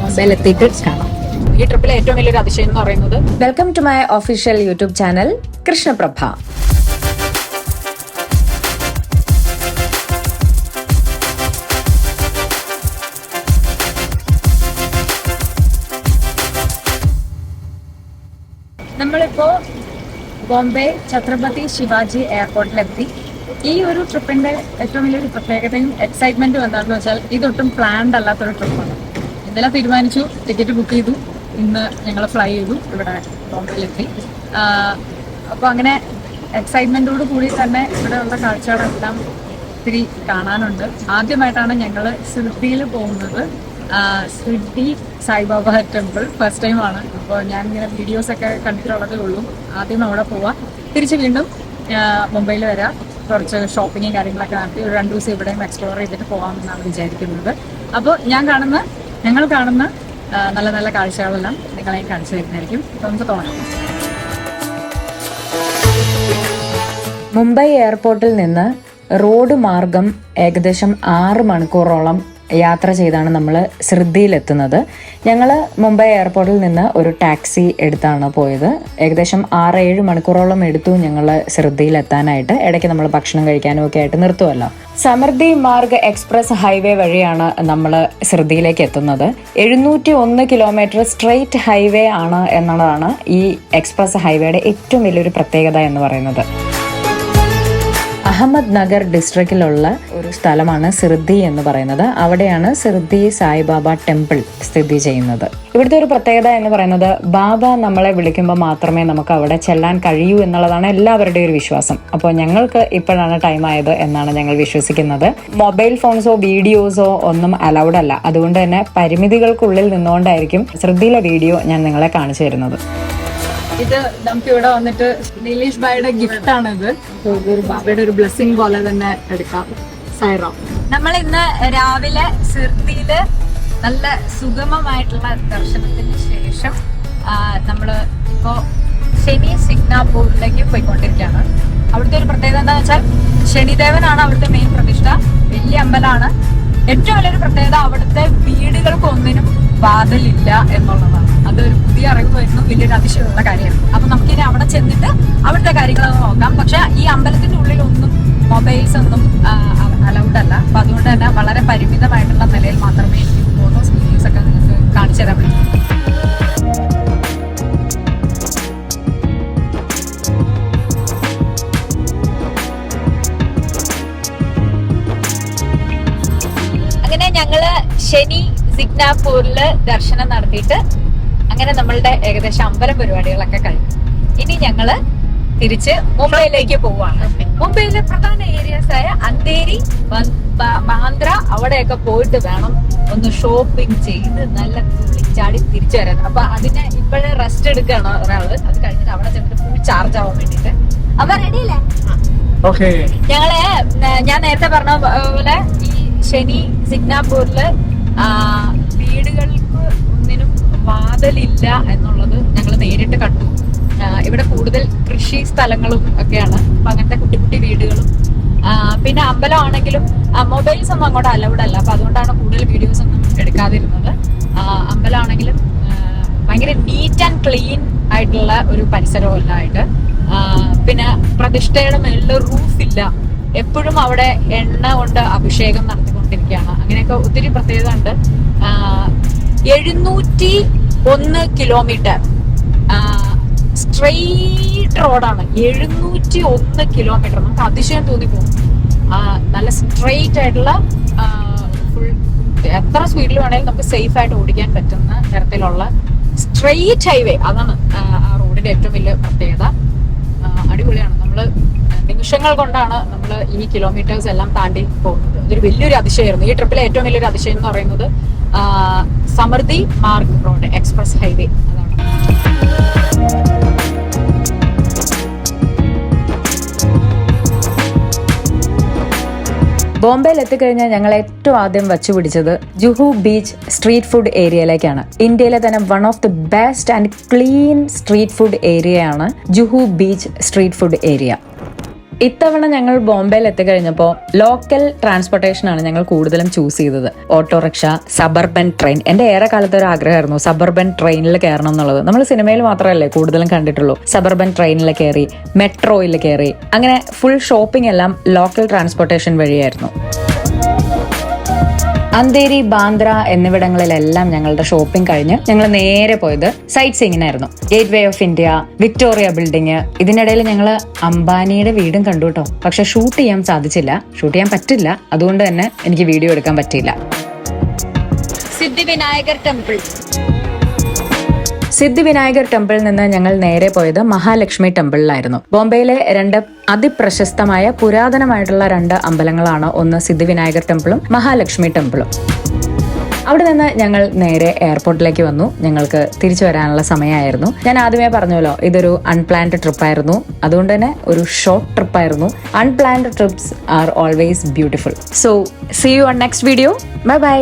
മുംബൈയിലെത്തിയിട്ട് കാണാം. ഈ ട്രിപ്പിലെ ഏറ്റവും വലിയൊരു അതിശയം എന്ന് പറയുന്നത് welcome to my official YouTube channel Krishnaprabha. നമ്മളിപ്പോ ബോംബെ ഛത്രപതി ശിവാജി എയർപോർട്ടിലെത്തി. ഈ ഒരു ട്രിപ്പിന്റെ ഏറ്റവും വലിയൊരു പ്രത്യേകതയും എക്സൈറ്റ്മെന്റും എന്താണെന്ന് വെച്ചാൽ ഇതൊട്ടും പ്ലാൻഡ് അല്ലാത്തൊരു ട്രിപ്പാണ്. ഇന്നലെ തീരുമാനിച്ചു, ടിക്കറ്റ് ബുക്ക് ചെയ്തു, ഇന്ന് ഞങ്ങൾ ഫ്ലൈ ചെയ്തു, ഇവിടെ ബോംബെയിലെത്തി. അപ്പോൾ അങ്ങനെ എക്സൈറ്റ്മെന്റോട് കൂടി തന്നെ ഇവിടെയുള്ള കാഴ്ചകളെല്ലാം ഒത്തിരി കാണാനുണ്ട്. ആദ്യമായിട്ടാണ് ഞങ്ങൾ സിർദിയിൽ പോകുന്നത്. സിർദി സായിബാബ ടെമ്പിൾ ഫസ്റ്റ് ടൈമാണ്. അപ്പോൾ ഞാനിങ്ങനെ വീഡിയോസൊക്കെ കണ്ടിട്ടുള്ളതേ ഉള്ളൂ. ആദ്യം അവിടെ പോവാം, തിരിച്ച് വീണ്ടും മുംബൈയിൽ വരാം, കുറച്ച് ഷോപ്പിങ്ങും കാര്യങ്ങളൊക്കെ നടത്തി ഒരു 2 ദിവസം ഇവിടെയും എക്സ്പ്ലോർ ചെയ്തിട്ട് പോകാമെന്നാണ് വിചാരിക്കുന്നത്. അപ്പോൾ ഞങ്ങൾ കാണുന്ന നല്ല നല്ല കാഴ്ചകളെല്ലാം നിങ്ങളെ കാണിച്ചു തരുന്നതായിരിക്കും. നമുക്ക് തുടങ്ങാം. മുംബൈ എയർപോർട്ടിൽ നിന്ന് റോഡ് മാർഗം ഏകദേശം 6 മണിക്കൂറോളം യാത്ര ചെയ്താണ് നമ്മൾ സിർദിയിലെത്തുന്നത്. ഞങ്ങൾ മുംബൈ എയർപോർട്ടിൽ നിന്ന് ഒരു ടാക്സി എടുത്താണ് പോയത്. ഏകദേശം 6-7 മണിക്കൂറോളം എടുത്തു ഞങ്ങൾ സിർദിയിലെത്താനായിട്ട്. ഇടയ്ക്ക് നമ്മൾ ഭക്ഷണം കഴിക്കാനും ഒക്കെ ആയിട്ട് നിർത്തുമല്ലോ. സമൃദ്ധി മാർഗ് എക്സ്പ്രസ് ഹൈവേ വഴിയാണ് നമ്മൾ സിർദിയിലേക്ക് എത്തുന്നത്. 701 കിലോമീറ്റർ സ്ട്രെയിറ്റ് ഹൈവേ ആണ് എന്നുള്ളതാണ് ഈ എക്സ്പ്രസ് ഹൈവേയുടെ ഏറ്റവും വലിയൊരു പ്രത്യേകത എന്ന് പറയുന്നത്. അഹമ്മദ് നഗർ ഡിസ്ട്രിക്റ്റിലുള്ള ഒരു സ്ഥലമാണ് സിർദി എന്ന് പറയുന്നത്. അവിടെയാണ് സിർദി സായിബാബ ടെമ്പിൾ സ്ഥിതി ചെയ്യുന്നത്. ഇവിടുത്തെ ഒരു പ്രത്യേകത എന്ന് പറയുന്നത് ബാബ നമ്മളെ വിളിക്കുമ്പോൾ മാത്രമേ നമുക്ക് അവിടെ ചെല്ലാൻ കഴിയൂ എന്നുള്ളതാണ് എല്ലാവരുടെയും ഒരു വിശ്വാസം. അപ്പോൾ ഞങ്ങൾക്ക് ഇപ്പോഴാണ് ടൈം ആയത് എന്നാണ് ഞങ്ങൾ വിശ്വസിക്കുന്നത്. മൊബൈൽ ഫോൺസോ വീഡിയോസോ ഒന്നും അലൗഡ് അല്ല. അതുകൊണ്ട് തന്നെ പരിമിതികൾക്കുള്ളിൽ നിന്നുകൊണ്ടായിരിക്കും സിർദിയിലെ വീഡിയോ ഞാൻ നിങ്ങളെ കാണിച്ചു തരുന്നത്. ഇത് നമുക്ക് ഇവിടെ വന്നിട്ട് നിലീഷ് ഭായിയുടെ ഗിഫ്റ്റ് ആണ്. ഇത് ഒരു ബാബയുടെ ഒരു ബ്ലെസ്സിങ് പോലെ തന്നെ എടുക്കാം. സൈറോ, നമ്മൾ ഇന്ന് രാവിലെ സിർദിയില് നല്ല സുഗമമായിട്ടുള്ള ദർശനത്തിന് ശേഷം നമ്മള് ഇപ്പോ ശനി സിഗ്നാപൂരിലേക്ക് പോയിക്കൊണ്ടിരിക്കുകയാണ്. അവിടുത്തെ ഒരു പ്രത്യേകത എന്താണെന്ന് വെച്ചാൽ ശനിദേവനാണ് അവിടുത്തെ മെയിൻ പ്രതിഷ്ഠ. വലിയ അമ്പലമാണ്. ഏറ്റവും വലിയൊരു പ്രത്യേകത അവിടുത്തെ വീടുകൾക്കൊന്നിനും വാതിലില്ല എന്നുള്ളതാണ്. അതൊരു പുതിയ അറിവായിരുന്നു, വലിയൊരു അതിശയമുള്ള കാര്യമാണ്. അപ്പൊ നമുക്കിനി അവിടെ ചെന്നിട്ട് അവിടുത്തെ കാര്യങ്ങളൊക്കെ നോക്കാം. പക്ഷെ ഈ അമ്പലത്തിന്റെ ഉള്ളിലൊന്നും മൊബൈൽസ് ഒന്നും അലൗഡ് അല്ല. അപ്പൊ അതുകൊണ്ട് തന്നെ വളരെ പരിമിതമായിട്ടുള്ള നിലയിൽ മാത്രമേ എനിക്ക് ഫോട്ടോസ് വീഡിയോസ് ഒക്കെ നിങ്ങൾക്ക് കാണിച്ചു തരാൻ പറ്റൂ. അങ്ങനെ ഞങ്ങള് ശനി സിഗ്നാപൂരില് ദർശനം നടത്തിയിട്ട് അങ്ങനെ നമ്മളുടെ ഏകദേശം അമ്പലം പരിപാടികളൊക്കെ കഴിഞ്ഞു. ഇനി ഞങ്ങള് തിരിച്ച് മുംബൈയിലേക്ക് പോവാണ്. മുംബൈയിലെ പ്രധാന ഏരിയാസ് ആയ അന്തേരി, ബാന്ദ്ര അവിടെയൊക്കെ പോയിട്ട് വേണം ഒന്ന് ഷോപ്പിംഗ് ചെയ്ത് നല്ല തുള്ളിച്ചാടി തിരിച്ചു വരാൻ. അപ്പൊ അതിന് ഇപ്പോഴേ റെസ്റ്റ് എടുക്കുകയാണ് ഒരാള്. അത് കഴിഞ്ഞിട്ട് അവിടെ ചെന്നിട്ട് ഫുൾ ചാർജ് ആവാൻ വേണ്ടിട്ട്. അപ്പൊ റെഡിയല്ലേ? ഞങ്ങള് ഞാൻ നേരത്തെ പറഞ്ഞ പോലെ ഈ ശനി സിഗ്നാപൂരില് വീടുകൾക്ക് ഒന്നിനും വാതിലില്ല എന്നുള്ളത് ഞങ്ങൾ നേരിട്ട് കണ്ടു. ഇവിടെ കൂടുതൽ കൃഷി സ്ഥലങ്ങളും ഒക്കെയാണ്. അപ്പൊ അങ്ങനത്തെ കുട്ടി കുട്ടി വീടുകളും പിന്നെ അമ്പലമാണെങ്കിലും മൊബൈൽസ് ഒന്നും അങ്ങോട്ട് അലൗഡ് അല്ല. അപ്പൊ അതുകൊണ്ടാണ് കൂടുതൽ വീഡിയോസ് ഒന്നും എടുക്കാതിരുന്നത്. അമ്പലമാണെങ്കിലും ഭയങ്കര നീറ്റ് ആൻഡ് ക്ലീൻ ആയിട്ടുള്ള ഒരു പരിസരമല്ലായിട്ട്. പിന്നെ പ്രതിഷ്ഠയുടെ മേളിൽ റൂഫില്ല. എപ്പോഴും അവിടെ എണ്ണ കൊണ്ട് അഭിഷേകം നടത്തിക്കൊണ്ടിരിക്കുകയാണ്. അങ്ങനെയൊക്കെ ഒത്തിരി പ്രത്യേകത ഉണ്ട്. 701 കിലോമീറ്റർ സ്ട്രെയിറ്റ് റോഡാണ്. 701 കിലോമീറ്റർ നമുക്ക് അതിശയം തോന്നിപ്പോകും. നല്ല സ്ട്രെയിറ്റ് ആയിട്ടുള്ള ഫുൾ എത്ര സ്പീഡിൽ വേണമെങ്കിലും നമുക്ക് സേഫ് ആയിട്ട് ഓടിക്കാൻ പറ്റുന്ന തരത്തിലുള്ള സ്ട്രെയിറ്റ് ഹൈവേ. അതാണ് ആ റോഡിന്റെ ഏറ്റവും വലിയ പ്രത്യേകത. അടിപൊളിയാണ്. നമ്മള് നിമിഷങ്ങൾ കൊണ്ടാണ് നമ്മൾ ഈ കിലോമീറ്റേഴ്സ് എല്ലാം താണ്ടി പോകുന്നത്. അതൊരു വലിയൊരു അതിശയമായിരുന്നു. ഈ ട്രിപ്പിലെ ഏറ്റവും വലിയൊരു അതിശയം എന്ന് പറയുന്നത് സമൃദ്ധി മാർഗ് റോഡ് എക്സ്പ്രസ് ഹൈവേ. അതാണ്. ബോംബെയിൽ എത്തിക്കഴിഞ്ഞാൽ ഞങ്ങൾ ഏറ്റവും ആദ്യം വച്ചുപിടിച്ചത് ജുഹു ബീച്ച് സ്ട്രീറ്റ് ഫുഡ് ഏരിയയിലേക്കാണ്. ഇന്ത്യയിലെ തന്നെ one of the best and clean street food ഏരിയയാണ് Juhu beach street food area. ഇത്തവണ ഞങ്ങൾ ബോംബെയിൽ എത്തിക്കഴിഞ്ഞപ്പോൾ ലോക്കൽ ട്രാൻസ്പോർട്ടേഷനാണ് ഞങ്ങൾ കൂടുതലും ചൂസ് ചെയ്തത്. Autorickshaw, suburban train. എന്റെ ഏറെ കാലത്ത് ഒരു ആഗ്രഹമായിരുന്നു സബർബൻ ട്രെയിനിൽ കയറണം എന്നുള്ളത്. നമ്മൾ സിനിമയിൽ മാത്രമല്ലേ കൂടുതലും കണ്ടിട്ടുള്ളൂ. സബർബൻ ട്രെയിനിൽ കയറി, മെട്രോയിൽ കയറി, അങ്ങനെ ഫുൾ ഷോപ്പിംഗ് എല്ലാം ലോക്കൽ ട്രാൻസ്പോർട്ടേഷൻ വഴിയായിരുന്നു. അന്തേരി, ബാന്ദ്ര എന്നിവിടങ്ങളിലെല്ലാം ഞങ്ങളുടെ ഷോപ്പിംഗ് കഴിഞ്ഞ് ഞങ്ങൾ നേരെ പോയത് സൈറ്റ് സീയിങ്ങിനായിരുന്നു. Gateway of India, Victoria building. ഇതിനിടയിൽ ഞങ്ങൾ അംബാനിയുടെ വീടും കണ്ടു കേട്ടോ. പക്ഷെ ഷൂട്ട് ചെയ്യാൻ സാധിച്ചില്ല, ഷൂട്ട് ചെയ്യാൻ പറ്റില്ല. അതുകൊണ്ട് തന്നെ എനിക്ക് വീഡിയോ എടുക്കാൻ പറ്റിയില്ല. സിദ്ധിവിനായകർ ടെമ്പിൾ. സിദ്ധിവിനായകർ ടെമ്പിളിൽ നിന്ന് ഞങ്ങൾ നേരെ പോയത് മഹാലക്ഷ്മി ടെമ്പിളിലായിരുന്നു. ബോംബെയിലെ 2 അതിപ്രശസ്തമായ പുരാതനമായിട്ടുള്ള 2 അമ്പലങ്ങളാണ്. ഒന്ന് സിദ്ധിവിനായകർ ടെമ്പിളും മഹാലക്ഷ്മി ടെമ്പിളും. അവിടെ നിന്ന് ഞങ്ങൾ നേരെ എയർപോർട്ടിലേക്ക് വന്നു. ഞങ്ങൾക്ക് തിരിച്ചു വരാനുള്ള സമയമായിരുന്നു. ഞാൻ ആദ്യമേ പറഞ്ഞല്ലോ, ഇതൊരു അൺപ്ലാൻഡ് ട്രിപ്പായിരുന്നു. അതുകൊണ്ട് തന്നെ ഒരു ഷോർട്ട് ട്രിപ്പായിരുന്നു. Unplanned trips are always beautiful. So see you on next video. Bye by.